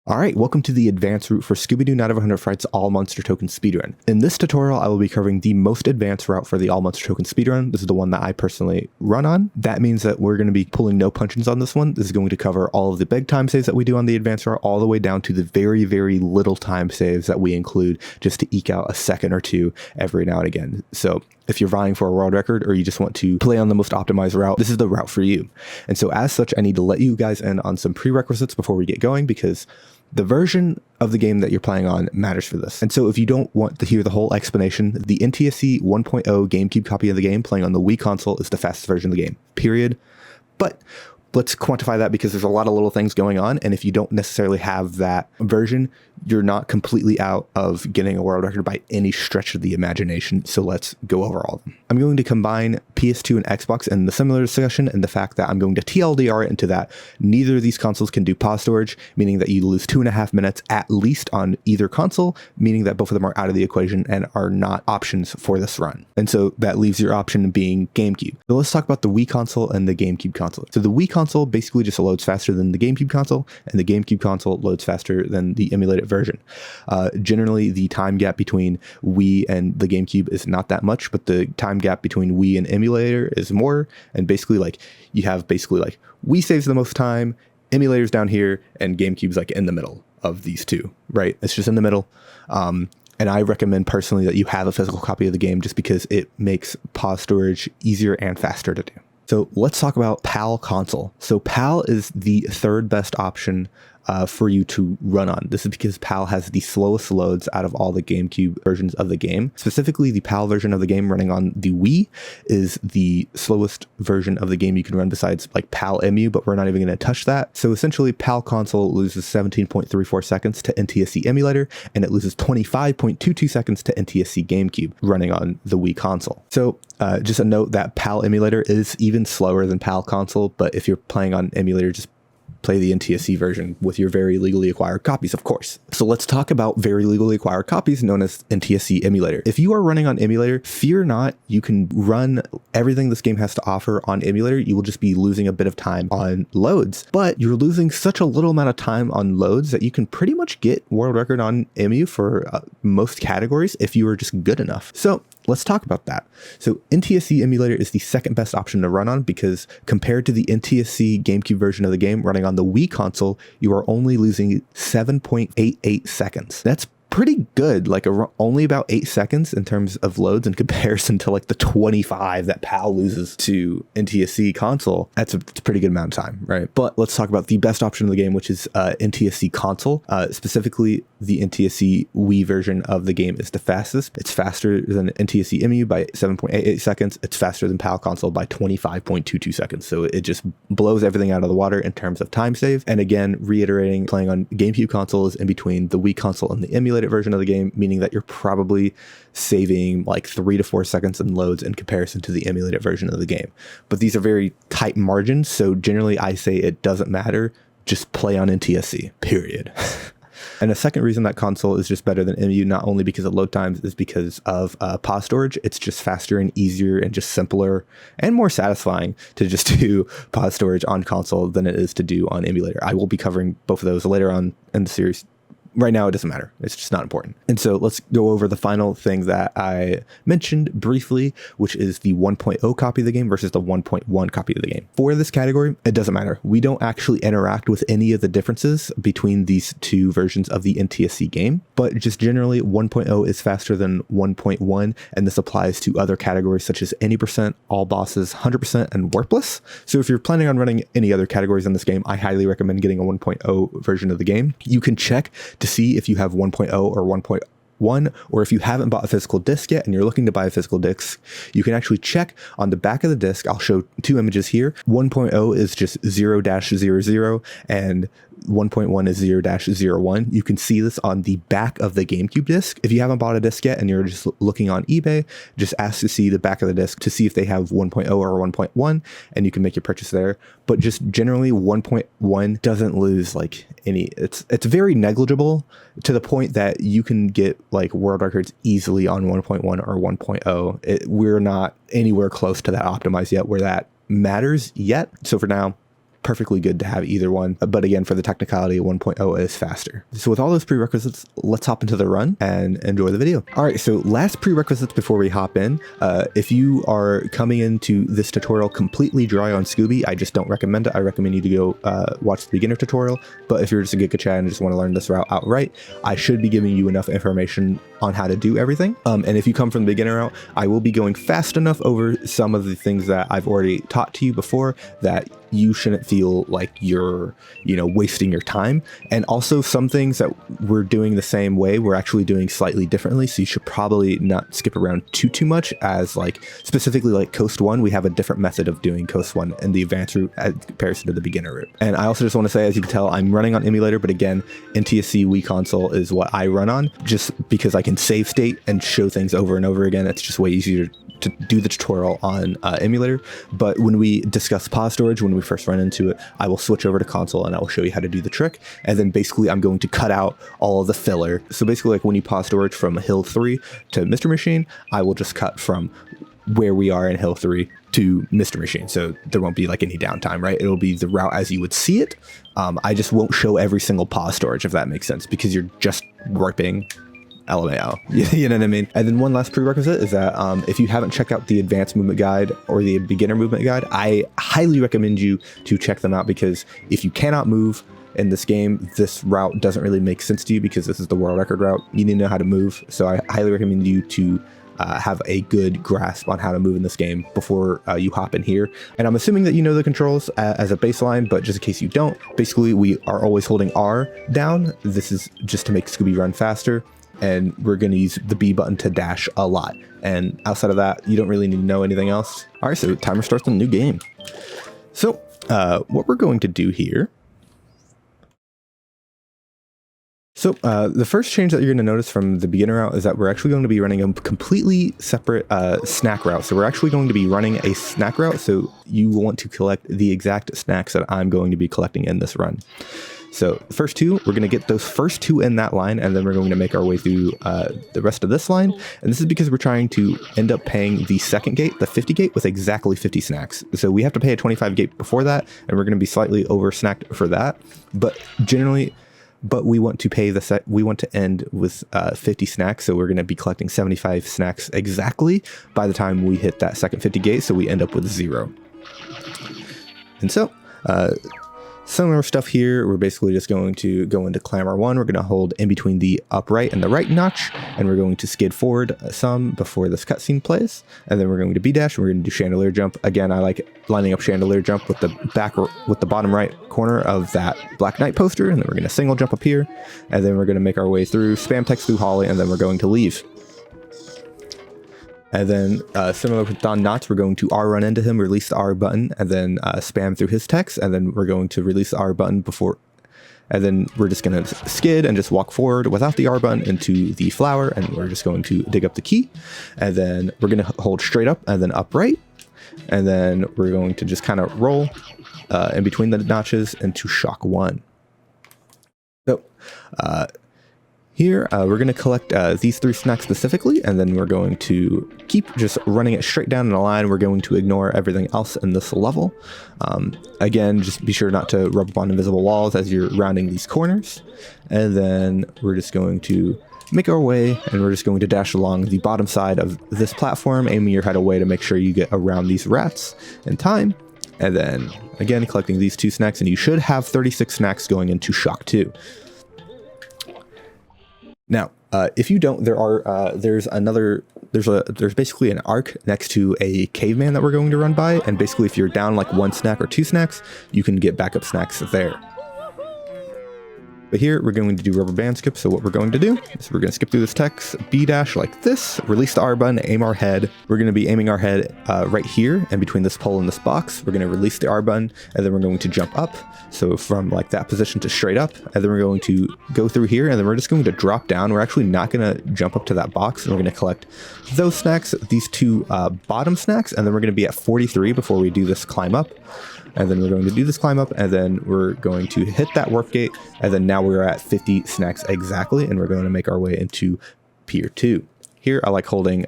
All right, welcome to the advanced route for Scooby-Doo Night of 100 Frights All Monster Token Speedrun. In this tutorial, I will be covering the most advanced route for the All Monster Token Speedrun. This is the one that I personally run on. That means that we're going to be pulling no punches on this one. This is going to cover all of the big time saves that we do on the advanced route, all the way down to the very, very little time saves that we include just to eke out a second or two every now and again. So if you're vying for a world record or you just want to play on the most optimized route, this is the route for you. And so as such, I need to let you guys in on some prerequisites before we get going, because the version of the game that you're playing on matters for this. And so if you don't want to hear the whole explanation, the NTSC 1.0 GameCube copy of the game playing on the Wii console is the fastest version of the game, period. But let's quantify that, because there's a lot of little things going on. And if you don't necessarily have that version, you're not completely out of getting a world record by any stretch of the imagination. So let's go over all of them. I'm going to combine PS2 and Xbox in the similar discussion, and the fact that I'm going to TLDR it into that neither of these consoles can do pause storage, meaning that you lose 2.5 minutes at least on either console, meaning that both of them are out of the equation and are not options for this run. And so that leaves your option being GameCube. So let's talk about the Wii console and the GameCube console. So the Wii console basically just loads faster than the GameCube console, and the GameCube console loads faster than the emulated version. Generally, the time gap between Wii and the GameCube is not that much, but the time gap between Wii and emulator is more. And basically, you have Wii saves the most time, emulators down here, and GameCube's in the middle of these two, right? It's just in the middle. And I recommend personally that you have a physical copy of the game, just because it makes pause storage easier and faster to do. So let's talk about PAL console. So PAL is the third best option for you to run on. This is because PAL has the slowest loads out of all the GameCube versions of the game. Specifically, the PAL version of the game running on the Wii is the slowest version of the game you can run, besides PAL EMU, but we're not even going to touch that. So essentially, PAL console loses 17.34 seconds to NTSC emulator, and it loses 25.22 seconds to NTSC GameCube running on the Wii console. So just a note that PAL emulator is even slower than PAL console, but if you're playing on emulator, just play the NTSC version with your very legally acquired copies, of course. So let's talk about very legally acquired copies known as NTSC emulator. If you are running on emulator, fear not, you can run everything this game has to offer on emulator. You will just be losing a bit of time on loads, but you're losing such a little amount of time on loads that you can pretty much get world record on EMU for most categories if you are just good enough. So let's talk about that. So NTSC emulator is the second best option to run on, because compared to the NTSC GameCube version of the game running on the Wii console, you are only losing 7.88 seconds. That's pretty good, only about 8 seconds in terms of loads in comparison to the 25 that PAL loses to NTSC console. It's a pretty good amount of time, right? But let's talk about the best option of the game, which is NTSC console. Specifically, the NTSC Wii version of the game is the fastest. It's faster than NTSC EMU by 7.88 seconds. It's faster than PAL console by 25.22 seconds. So it just blows everything out of the water in terms of time save. And again, reiterating, playing on GameCube console is in between the Wii console and the emulated version of the game, meaning that you're probably saving 3 to 4 seconds in loads in comparison to the emulated version of the game. But these are very tight margins, so generally I say it doesn't matter. Just play on NTSC, period. And a second reason that console is just better than EMU, not only because of load times, is because of pause storage. It's just faster and easier and just simpler and more satisfying to just do pause storage on console than it is to do on emulator. I will be covering both of those later on in the series. Right now, it doesn't matter. It's just not important. And so let's go over the final thing that I mentioned briefly, which is the 1.0 copy of the game versus the 1.1 copy of the game. For this category, it doesn't matter. We don't actually interact with any of the differences between these two versions of the NTSC game, but just generally 1.0 is faster than 1.1, and this applies to other categories such as any percent, all bosses, 100%, and warpless. So if you're planning on running any other categories in this game, I highly recommend getting a 1.0 version of the game. You can check to see if you have 1.0 or 1.1, or if you haven't bought a physical disc yet and you're looking to buy a physical disc, you can actually check on the back of the disc. I'll show two images here. 1.0 is just 0-00, and 1.1 is 0-01. You can see this on the back of the GameCube disc. If you haven't bought a disc yet and you're just looking on eBay, just ask to see the back of the disc to see if they have 1.0 or 1.1, and you can make your purchase there. But just generally 1.1 doesn't lose any, it's very negligible, to the point that you can get world records easily on 1.1 or 1.0. We're not anywhere close to that optimized yet where that matters yet. So for now, perfectly good to have either one. But again, for the technicality, 1.0 is faster. So with all those prerequisites, let's hop into the run and enjoy the video. All right, so last prerequisites before we hop in. If you are coming into this tutorial completely dry on Scooby, I just don't recommend it. I recommend you to go watch the beginner tutorial. But if you're just a Giga Chad and just want to learn this route outright, I should be giving you enough information on how to do everything. And if you come from the beginner route, I will be going fast enough over some of the things that I've already taught to you before that you shouldn't feel like you're, wasting your time. And also some things that we're doing the same way, we're actually doing slightly differently. So you should probably not skip around too much, as like specifically like Coast 1, we have a different method of doing Coast 1 in the advanced route as comparison to the beginner route. And I also just want to say, as you can tell, I'm running on emulator, but again, NTSC Wii console is what I run on, just because I can save state and show things over and over again. It's just way easier to do the tutorial on emulator. But when we discuss pause storage, when we first run into it, I will switch over to console and I will show you how to do the trick. And then basically I'm going to cut out all of the filler. So basically, like when you pause storage from Hill 3 to Mr. Machine, I will just cut from where we are in Hill 3 to Mr. Machine. So there won't be like any downtime, right? It'll be the route as you would see it. I just won't show every single pause storage, if that makes sense, because you're just ripping LMAO, you know what I mean? And then one last prerequisite is that if you haven't checked out the advanced movement guide or the beginner movement guide, I highly recommend you to check them out, because if you cannot move in this game, this route doesn't really make sense to you, because this is the world record route. You need to know how to move. So I highly recommend you to have a good grasp on how to move in this game before you hop in here. And I'm assuming that you know the controls as a baseline, but just in case you don't, basically we are always holding R down. This is just to make Scooby run faster. And we're going to use the B button to dash a lot. And outside of that, you don't really need to know anything else. All right, so timer starts on the new game. So what we're going to do here. So the first change that you're going to notice from the beginner route is that we're actually going to be running a completely separate snack route. So we're actually going to be running a snack route. So you want to collect the exact snacks that I'm going to be collecting in this run. So the first two, we're going to get those first two in that line, and then we're going to make our way through the rest of this line. And this is because we're trying to end up paying the second gate, the 50 gate, with exactly 50 snacks. So we have to pay a 25 gate before that, and we're going to be slightly over snacked for that. But generally, we want to pay we want to end with 50 snacks. So we're going to be collecting 75 snacks exactly by the time we hit that second 50 gate. So we end up with 0. And so, similar stuff here. We're basically just going to go into Clamor 1. We're going to hold in between the upright and the right notch, and we're going to skid forward some before this cutscene plays. And then we're going to B-dash, and we're going to do chandelier jump. Again, I like lining up chandelier jump with the bottom right corner of that Black Knight poster, and then we're going to single jump up here, and then we're going to make our way through, spam text through Holly, and then we're going to leave. And then similar with Don Knotts, we're going to R run into him, release the R button, and then spam through his text. And then we're going to release the R button before, and then we're just going to skid and just walk forward without the R button into the flower. And we're just going to dig up the key. And then we're going to hold straight up and then upright. And then we're going to just kind of roll in between the notches into shock 1. So, here, we're going to collect these 3 snacks specifically, and then we're going to keep just running it straight down in a line. We're going to ignore everything else in this level. Again, just be sure not to rub up on invisible walls as you're rounding these corners. And then we're just going to make our way, and we're just going to dash along the bottom side of this platform, aiming your head away to make sure you get around these rats in time. And then, again, collecting these 2 snacks, and you should have 36 snacks going into shock 2. Now, if you don't, there's basically an arc next to a caveman that we're going to run by, and basically if you're down like 1 snack or 2 snacks, you can get backup snacks there. But here we're going to do rubber band skip. So what we're going to do is we're going to skip through this text, B dash like this, release the R button, aim our head. We're going to be aiming our head right here and between this pole and this box. We're going to release the R button, and then we're going to jump up. So from like that position to straight up, and then we're going to go through here, and then we're just going to drop down. We're actually not going to jump up to that box, and we're going to collect those snacks, these 2 bottom snacks, and then we're going to be at 43 before we do this climb up. And then we're going to do this climb up, and then we're going to hit that warp gate, and then now we're at 50 snacks exactly, and we're going to make our way into Pier 2. Here I like holding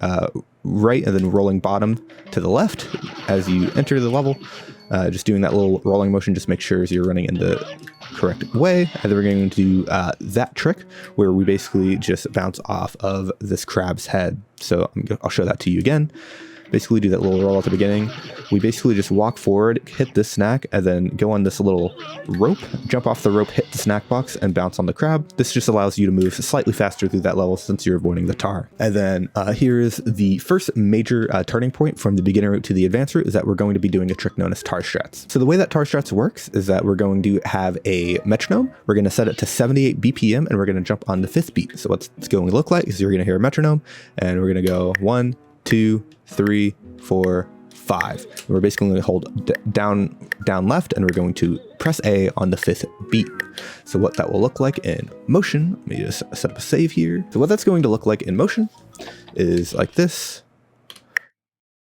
right and then rolling bottom to the left as you enter the level. Just doing that little rolling motion, just make sure you're running in the correct way. And then we're going to do that trick where we basically just bounce off of this crab's head. So I'll show that to you again. Basically do that little roll at the beginning. We basically just walk forward, hit this snack, and then go on this little rope, jump off the rope, hit the snack box, and bounce on the crab. This just allows you to move slightly faster through that level since you're avoiding the tar. And then here is the first major turning point from the beginner route to the advanced route, is that we're going to be doing a trick known as tar strats. So the way that tar strats works is that we're going to have a metronome. We're going to set it to 78 BPM, and we're going to jump on the 5th beat. So what's it's going to look like is you're going to hear a metronome, and we're going to go 1, 2, 3, 4, 5. And we're basically going to hold down left, and we're going to press A on the 5th beat. So what that will look like in motion, let me just set up a save here. So what that's going to look like in motion is like this.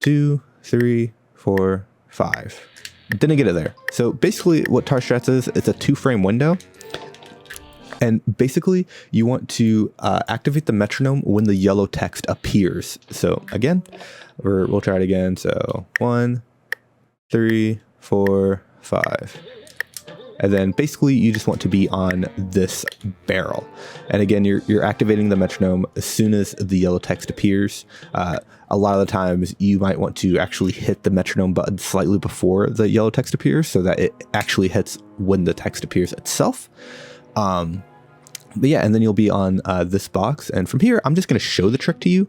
2, 3, 4, 5. Didn't get it there. So basically what tar strats is, it's a 2-frame window. And basically, you want to activate the metronome when the yellow text appears. So again, we'll try it again. So 1, 3, 4, 5. And then basically, you just want to be on this barrel. And again, you're activating the metronome as soon as the yellow text appears. A lot of the times, you might want to actually hit the metronome button slightly before the yellow text appears so that it actually hits when the text appears itself. But yeah, and then you'll be on this box. And from here, I'm just going to show the trick to you.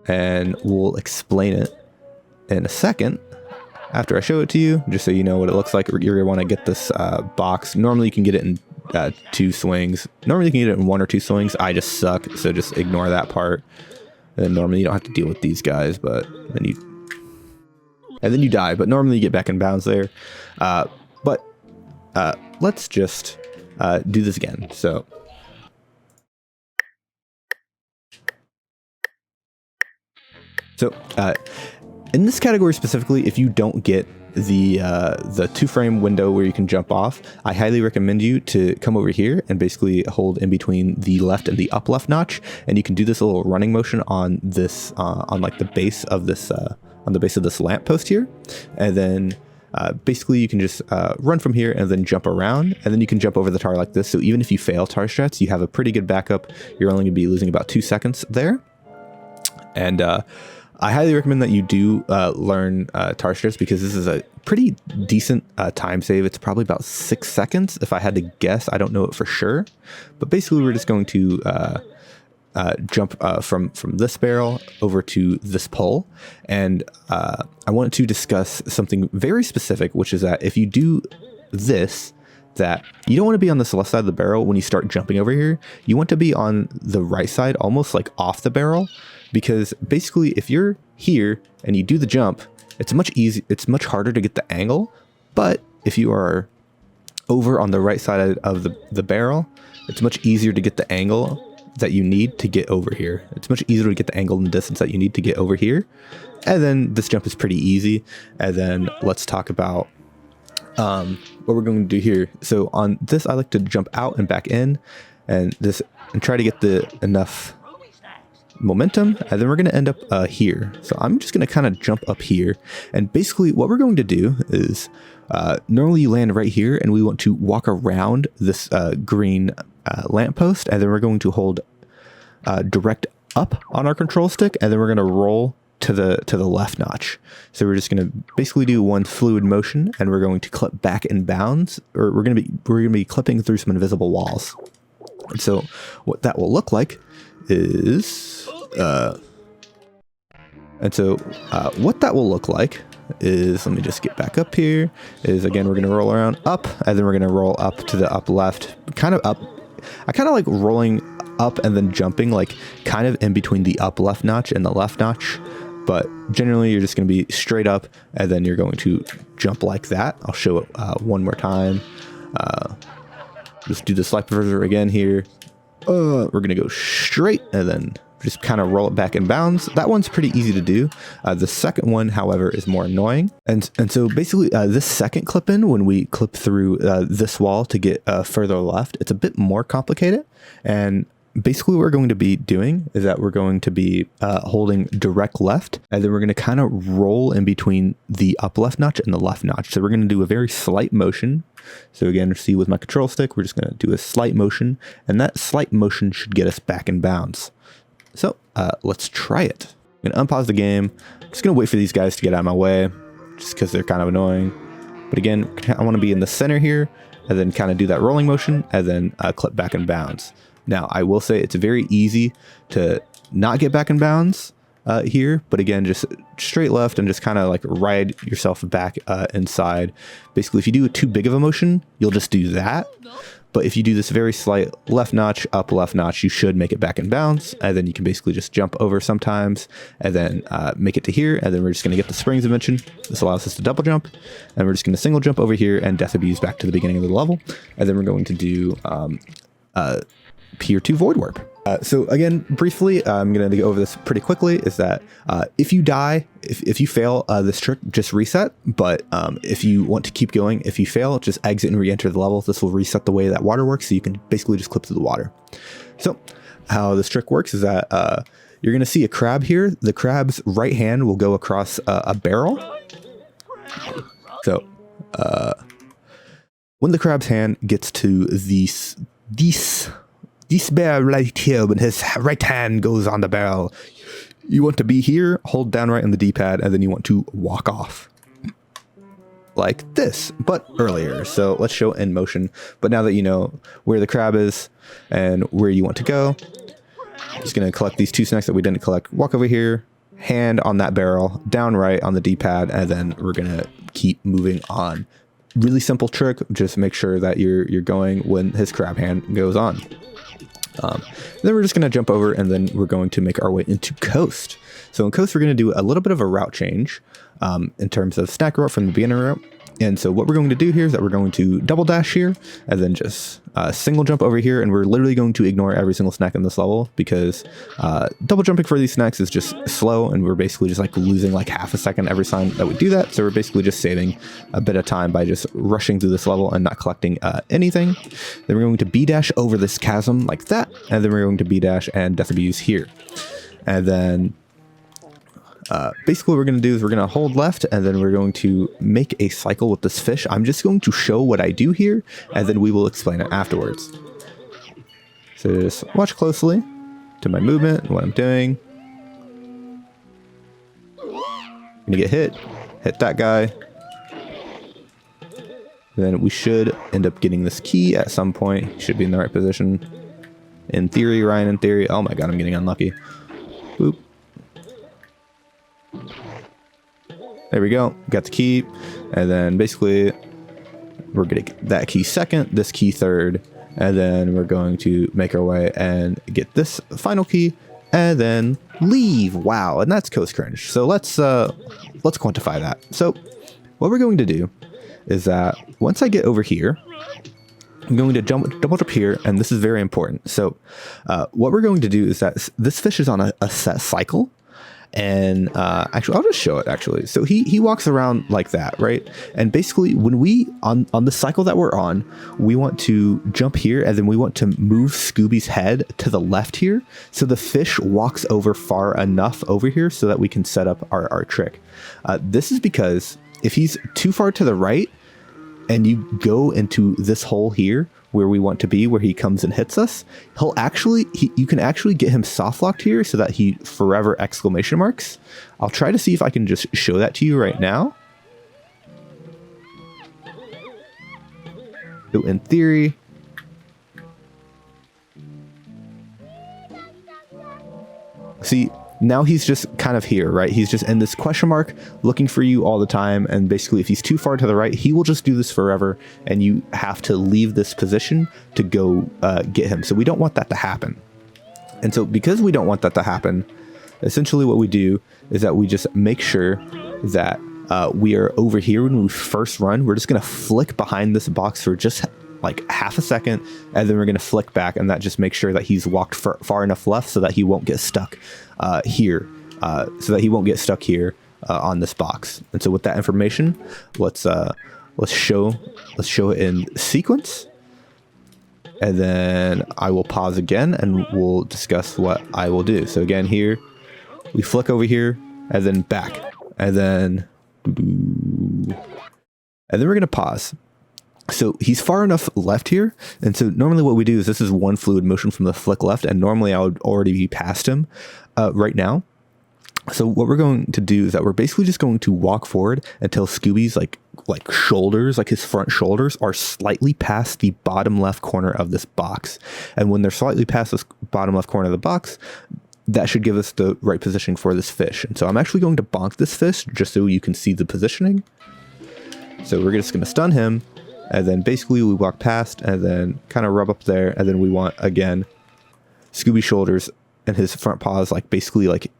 And we'll explain it in a second after I show it to you, just so you know what it looks like. You're going to want to get this box. Normally, you can get it in 2 swings. Normally, you can get it in 1 or 2 swings. I just suck, so just ignore that part. And normally, you don't have to deal with these guys, but then you die. But normally, you get back in bounds there. But let's just do this again. So in this category specifically, if you don't get the 2-frame window where you can jump off, I highly recommend you to come over here and basically hold in between the left and the up left notch, and you can do this little running motion on this on like the base of this on the base of this lamppost here, and then basically you can just run from here and then jump around, and then you can jump over the tar like this. So even if you fail tar strats, you have a pretty good backup. You're only going to be losing about 2 seconds there. And I highly recommend that you do learn tar strats, because this is a pretty decent time save. It's probably about 6 seconds if I had to guess. I don't know it for sure, but basically we're just going to jump from this barrel over to this pole. And I wanted to discuss something very specific, which is that if you do this, that you don't want to be on this left side of the barrel when you start jumping over here. You want to be on the right side, almost like off the barrel, because basically if you're here and you do the jump, it's much harder to get the angle. But if you are over on the right side of the barrel, it's much easier to get the angle that you need to get over here. It's much easier to get the angle and the distance that you need to get over here. And then this jump is pretty easy. And then let's talk about what we're going to do here. So on this, I like to jump out and back in and try to get enough momentum, and then we're going to end up here. So I'm just going to kind of jump up here, and basically what we're going to do is normally you land right here, and we want to walk around this green lamppost, and then we're going to hold direct up on our control stick, and then we're going to roll to the left notch. So we're just going to basically do one fluid motion, and we're going to clip back in bounds, or we're going to be clipping through some invisible walls. And so what that will look like is what that will look like is, let me just get back up here, is again we're going to roll around up, and then we're going to roll up to the up left, kind of up. I kind of like rolling up and then jumping like kind of in between the up left notch and the left notch, but generally you're just going to be straight up, and then you're going to jump like that. I'll show it one more time. Just do the slide reverser again here. We're going to go straight and then just kind of roll it back in bounds. That one's pretty easy to do. The second one, however, is more annoying. And so basically this second clip in, when we clip through this wall to get further left, it's a bit more complicated. And basically what we're going to be doing is that we're going to be holding direct left, and then we're going to kind of roll in between the up left notch and the left notch. So we're going to do a very slight motion. So again, see with my control stick, we're just going to do a slight motion, and that slight motion should get us back in bounds. So let's try it. I'm going to unpause the game. I'm just going to wait for these guys to get out of my way, just because they're kind of annoying. But again, I want to be in the center here, and then kind of do that rolling motion, and then clip back in bounds. Now, I will say it's very easy to not get back in bounds here, but again, just straight left and just kind of like ride yourself back inside. Basically, if you do too big of a motion, you'll just do that. But if you do this very slight left notch, up left notch, you should make it back in bounds. And then you can basically just jump over sometimes and then make it to here. And then we're just going to get the springs dimension. This allows us to double jump. And we're just going to single jump over here and death abuse back to the beginning of the level. And then we're going to do Pier 2 Void Warp. So again, briefly, I'm going to go over this pretty quickly, is that if you die, if you fail this trick, just reset. But if you want to keep going, if you fail, just exit and re-enter the level. This will reset the way that water works, so you can basically just clip through the water. So how this trick works is that you're going to see a crab here. The crab's right hand will go across a barrel. So when the crab's hand gets to this barrel right here, when his right hand goes on the barrel, you want to be here, hold down right on the D-pad, and then you want to walk off. Like this, but earlier. So let's show in motion. But now that you know where the crab is and where you want to go, just going to collect these 2 snacks that we didn't collect. Walk over here, hand on that barrel, down right on the D-pad, and then we're going to keep moving on. Really simple trick. Just make sure that you're going when his crab hand goes on. Then we're just going to jump over, and then we're going to make our way into Coast. So in Coast, we're going to do a little bit of a route change in terms of snack route from the beginner route. And so what we're going to do here is that we're going to double dash here, and then just single jump over here, and we're literally going to ignore every single snack in this level, because double jumping for these snacks is just slow, and we're basically just like losing like half a second every time that we do that. So we're basically just saving a bit of time by just rushing through this level and not collecting anything. Then we're going to B-dash over this chasm like that, and then we're going to B-dash and death abuse here. And then basically what we're going to do is we're going to hold left, and then we're going to make a cycle with this fish. I'm just going to show what I do here, and then we will explain it afterwards. So just watch closely to my movement and what I'm doing. I'm going to get hit that guy. Then we should end up getting this key at some point. Should be in the right position. In theory, Ryan, in theory. Oh my god, I'm getting unlucky. Boop. There we go, got the key, and then basically we're gonna get that key second, this key third, and then we're going to make our way and get this final key, and then leave. Wow, and that's Coast Cringe. So let's quantify that. So what we're going to do is that once I get over here, I'm going to double jump here, and this is very important. So what we're going to do is that this fish is on a set cycle. And actually, I'll just show it actually. So he walks around like that, right? And basically when we, on the cycle that we're on, we want to jump here, and then we want to move Scooby's head to the left here. So the fish walks over far enough over here so that we can set up our trick. This is because if he's too far to the right and you go into this hole here, where we want to be, where he comes and hits us, you can actually get him soft locked here so that he forever exclamation marks. I'll try to see if I can just show that to you right now. So in theory, see, now he's just kind of here, right? He's just in this question mark looking for you all the time. And basically if he's too far to the right, he will just do this forever. And you have to leave this position to go get him. So we don't want that to happen. And so because we don't want that to happen, essentially what we do is that we just make sure that we are over here when we first run. We're just going to flick behind this box for just like half a second, and then we're going to flick back, and that just makes sure that he's walked far enough left so that he won't get stuck here, on this box. And so with that information, let's show it in sequence. And then I will pause again and we'll discuss what I will do. So again, here we flick over here and then back, and then we're going to pause. So he's far enough left here. And so normally what we do is this is one fluid motion from the flick left. And normally I would already be past him right now. So what we're going to do is that we're basically just going to walk forward until Scooby's like shoulders, like his front shoulders, are slightly past the bottom left corner of this box. And when they're slightly past this bottom left corner of the box, that should give us the right positioning for this fish. And so I'm actually going to bonk this fish just so you can see the positioning. So we're just going to stun him. And then basically we walk past and then kind of rub up there. And then we want, again, Scooby's shoulders and his front paws like basically like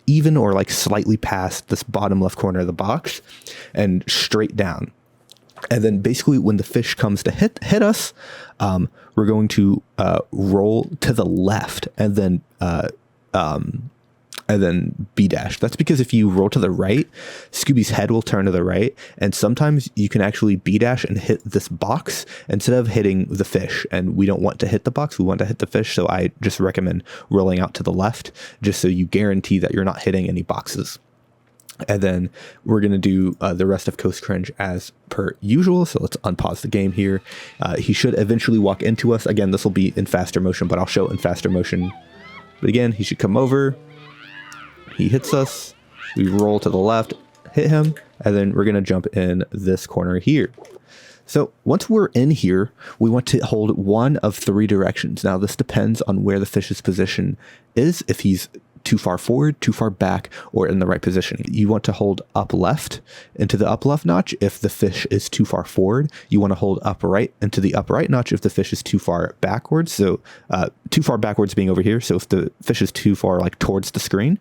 even or like slightly past this bottom left corner of the box and straight down. And then basically when the fish comes to hit us, we're going to roll to the left and then B dash. That's because if you roll to the right, Scooby's head will turn to the right. And sometimes you can actually B dash and hit this box instead of hitting the fish. And we don't want to hit the box. We want to hit the fish. So I just recommend rolling out to the left just so you guarantee that you're not hitting any boxes. And then we're going to do the rest of Coast Cringe as per usual. So let's unpause the game here. He should eventually walk into us. Again, this will be in faster motion, but I'll show it in faster motion. But again, he should come over. He hits us, we roll to the left, hit him, and then we're going to jump in this corner here. So once we're in here, we want to hold one of three directions. Now this depends on where the fish's position is, if he's too far forward, too far back, or in the right positioning. You want to hold up left into the up left notch if the fish is too far forward. You want to hold up right into the up right notch if the fish is too far backwards. So too far backwards being over here. So if the fish is too far like towards the screen,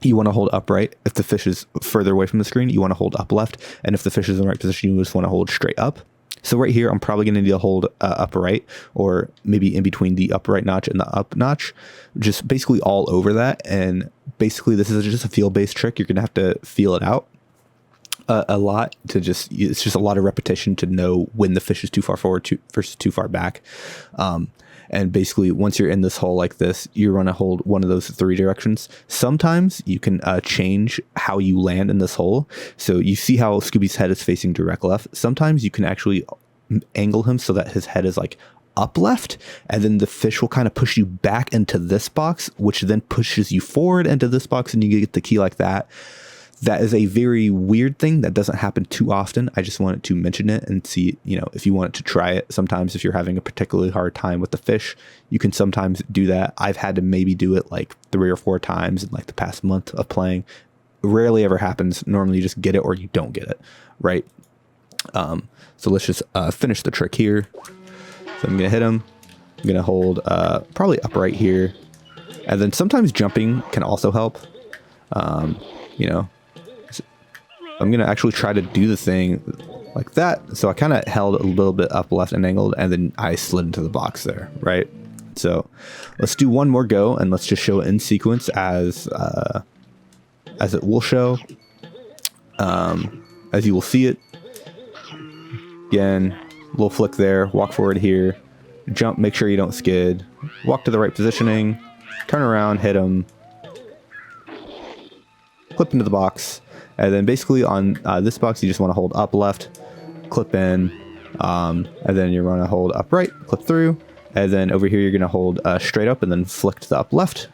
you want to hold upright. If the fish is further away from the screen, you want to hold up left. And if the fish is in the right position, you just want to hold straight up. So right here, I'm probably going to need to hold upright, or maybe in between the upright notch and the up notch, just basically all over that. And basically this is just a feel-based trick. You're going to have to feel it out a lot to just, it's just a lot of repetition to know when the fish is too far forward versus too far back. And basically once you're in this hole like this, you're going to hold one of those three directions. Sometimes you can change how you land in this hole. So you see how Scooby's head is facing direct left. Sometimes you can actually angle him so that his head is like up left, and then the fish will kind of push you back into this box, which then pushes you forward into this box, and you get the key like that. That is a very weird thing that doesn't happen too often. I just wanted to mention it and see, you know, if you wanted to try it. Sometimes if you're having a particularly hard time with the fish, you can sometimes do that. I've had to maybe do it like 3 or 4 times in like the past month of playing. Rarely ever happens. Normally you just get it or you don't get it, right? So let's just finish the trick here. So I'm going to hit him. I'm going to hold probably upright here. And then sometimes jumping can also help. You know, I'm going to actually try to do the thing like that. So I kind of held a little bit up left and angled, and then I slid into the box there, right? So let's do one more go, and let's just show it in sequence as it will show, as you will see it. Again, little flick there, walk forward here, jump, make sure you don't skid, walk to the right positioning, turn around, hit him, clip into the box. And then basically on this box, you just want to hold up left, clip in, and then you're going to hold up right, clip through, and then over here you're going to hold straight up and then flick to the up left,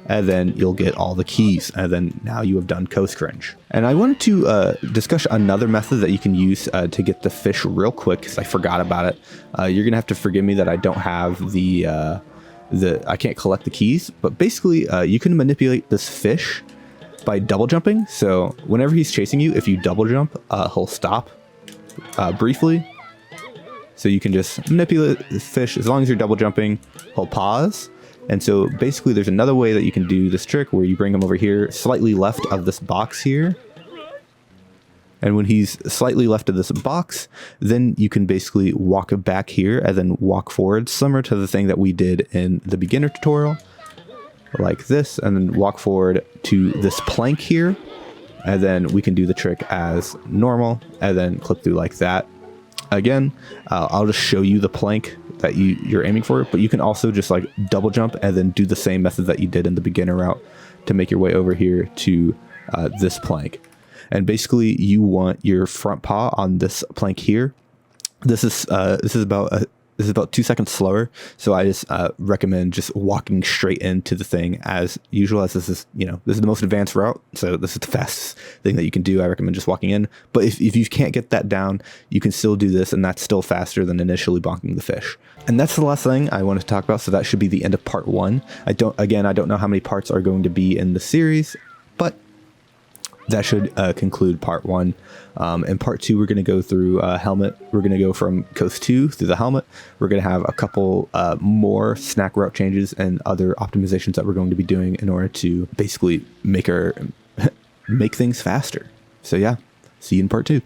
and then you'll get all the keys, and then now you have done Coast Cringe. And I wanted to discuss another method that you can use to get the fish real quick, because I forgot about it. You're going to have to forgive me that I don't have I can't collect the keys, but basically you can manipulate this fish by double jumping. So whenever he's chasing you, if you double jump, he'll stop briefly. So you can just manipulate the fish. As long as you're double jumping, he'll pause. And so basically there's another way that you can do this trick where you bring him over here, slightly left of this box here. And when he's slightly left of this box, then you can basically walk back here and then walk forward, similar to the thing that we did in the beginner tutorial, like this, and then walk forward to this plank here. And then we can do the trick as normal and then clip through like that. again, I'll just show you the plank that you're aiming for, but you can also just like double jump and then do the same method that you did in the beginner route to make your way over here to this plank. And basically you want your front paw on this plank here. This is about 2 seconds slower, so I just recommend just walking straight into the thing as usual, as this is the most advanced route, so this is the fastest thing that you can do. I recommend just walking in, but if you can't get that down, you can still do this, and that's still faster than initially bonking the fish. And that's the last thing I want to talk about, so that should be the end of part 1. I don't know how many parts are going to be in the series, but that should conclude part 1. In part 2, we're going to go through helmet. We're going to go from coast 2 through the helmet. We're going to have a couple more snack route changes and other optimizations that we're going to be doing in order to basically make things faster. So yeah, see you in part 2.